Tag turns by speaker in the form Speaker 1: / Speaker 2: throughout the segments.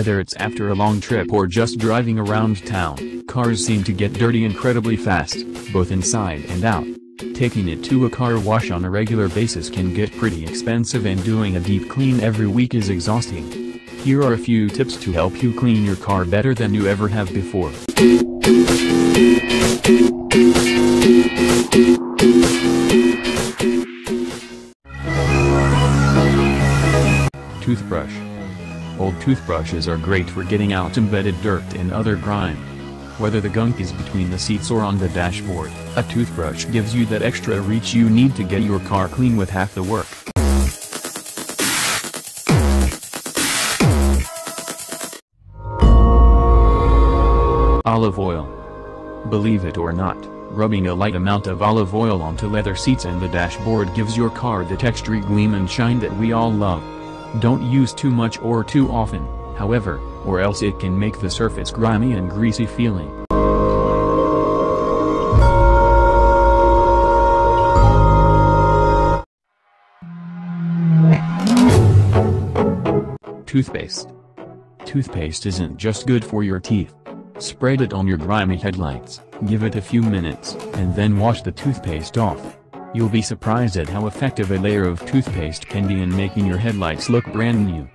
Speaker 1: Whether it's after a long trip or just driving around town, cars seem to get dirty incredibly fast, both inside and out. Taking it to a car wash on a regular basis can get pretty expensive, and doing a deep clean every week is exhausting. Here are a few tips to help you clean your car better than you ever have before. Toothbrush. Old toothbrushes are great for getting out embedded dirt and other grime. Whether the gunk is between the seats or on the dashboard, a toothbrush gives you that extra reach you need to get your car clean with half the work. Olive oil. Believe it or not, rubbing a light amount of olive oil onto leather seats and the dashboard gives your car the textury gleam and shine that we all love. Don't use too much or too often, however, or else it can make the surface grimy and greasy feeling. Toothpaste. Toothpaste isn't just good for your teeth. Spread it on your grimy headlights, give it a few minutes, and then wash the toothpaste off. You'll be surprised at how effective a layer of toothpaste can be in making your headlights look brand new.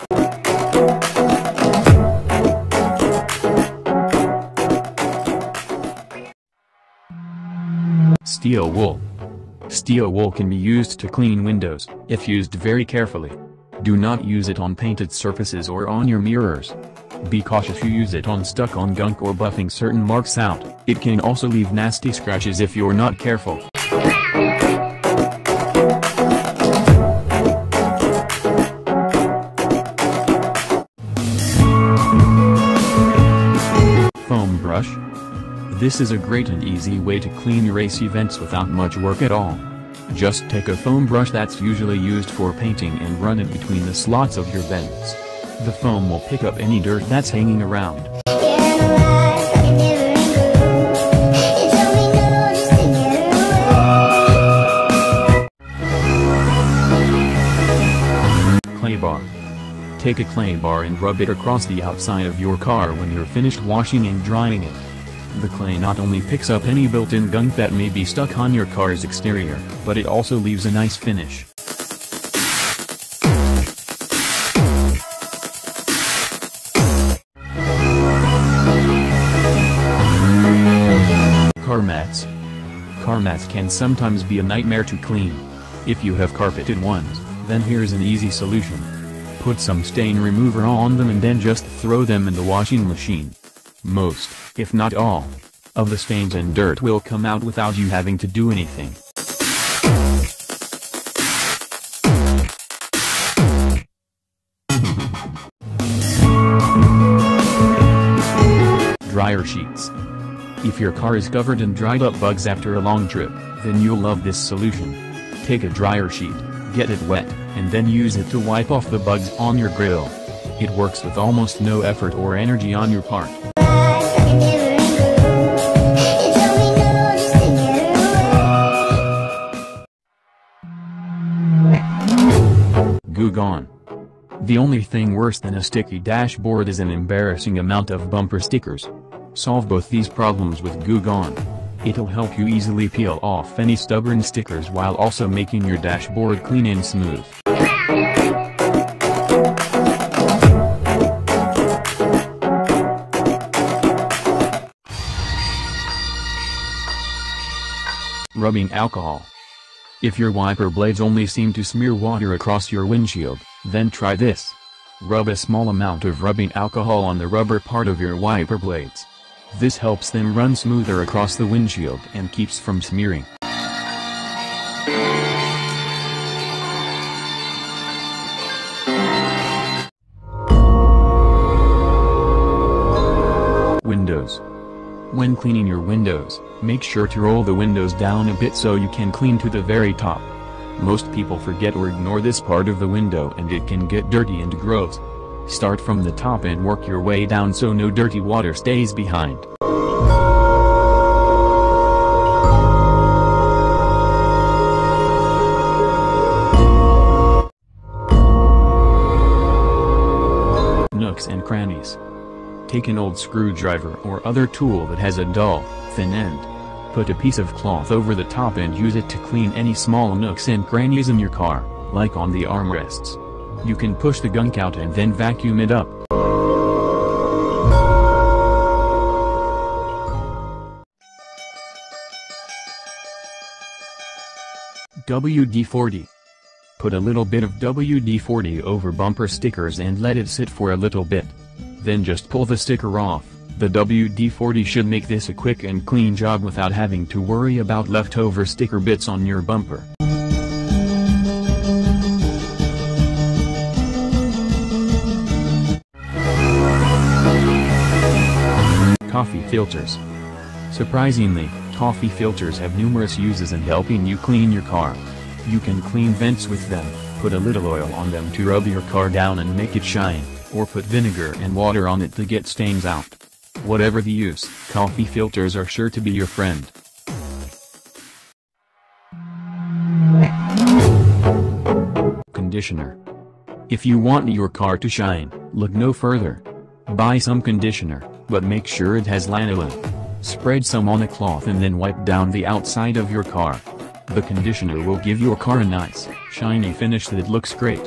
Speaker 1: Steel wool. Steel wool can be used to clean windows, if used very carefully. Do not use it on painted surfaces or on your mirrors. Be cautious you use it on stuck-on gunk or buffing certain marks out. It can also leave nasty scratches if you're not careful. Foam brush. This is a great and easy way to clean race events without much work at all. Just take a foam brush that's usually used for painting and run it between the slots of your vents. The foam will pick up any dirt that's hanging around. Clay bar. Take a clay bar and rub it across the outside of your car when you're finished washing and drying it. The clay not only picks up any built-in gunk that may be stuck on your car's exterior, but it also leaves a nice finish. Car mats. Car mats can sometimes be a nightmare to clean. If you have carpeted ones, then here's an easy solution. Put some stain remover on them and then just throw them in the washing machine. Most, if not all, of the stains and dirt will come out without you having to do anything. Dryer sheets. If your car is covered in dried up bugs after a long trip, then you'll love this solution. Take a dryer sheet, get it wet, and then use it to wipe off the bugs on your grill. It works with almost no effort or energy on your part. Goo gone. The only thing worse than a sticky dashboard is an embarrassing amount of bumper stickers. Solve both these problems with Goo Gone. It'll help you easily peel off any stubborn stickers while also making your dashboard clean and smooth. Rubbing alcohol. If your wiper blades only seem to smear water across your windshield, then try this. Rub a small amount of rubbing alcohol on the rubber part of your wiper blades. This helps them run smoother across the windshield and keeps from smearing. Windows. When cleaning your windows, make sure to roll the windows down a bit so you can clean to the very top. Most people forget or ignore this part of the window and it can get dirty and gross. Start from the top and work your way down so no dirty water stays behind. Nooks and Crannies. Crannies. Take an old screwdriver or other tool that has a dull, thin end. Put a piece of cloth over the top and use it to clean any small nooks and crannies in your car, like on the armrests. You can push the gunk out and then vacuum it up. WD-40. Put a little bit of WD-40 over bumper stickers and let it sit for a little bit. Then just pull the sticker off. The WD-40 should make this a quick and clean job without having to worry about leftover sticker bits on your bumper. Coffee filters. Surprisingly, coffee filters have numerous uses in helping you clean your car. You can clean vents with them, put a little oil on them to rub your car down and make it shine, or put vinegar and water on it to get stains out. Whatever the use, coffee filters are sure to be your friend. Conditioner. If you want your car to shine, look no further. Buy some conditioner, but make sure it has lanolin. Spread some on a cloth and then wipe down the outside of your car. The conditioner will give your car a nice, shiny finish that looks great.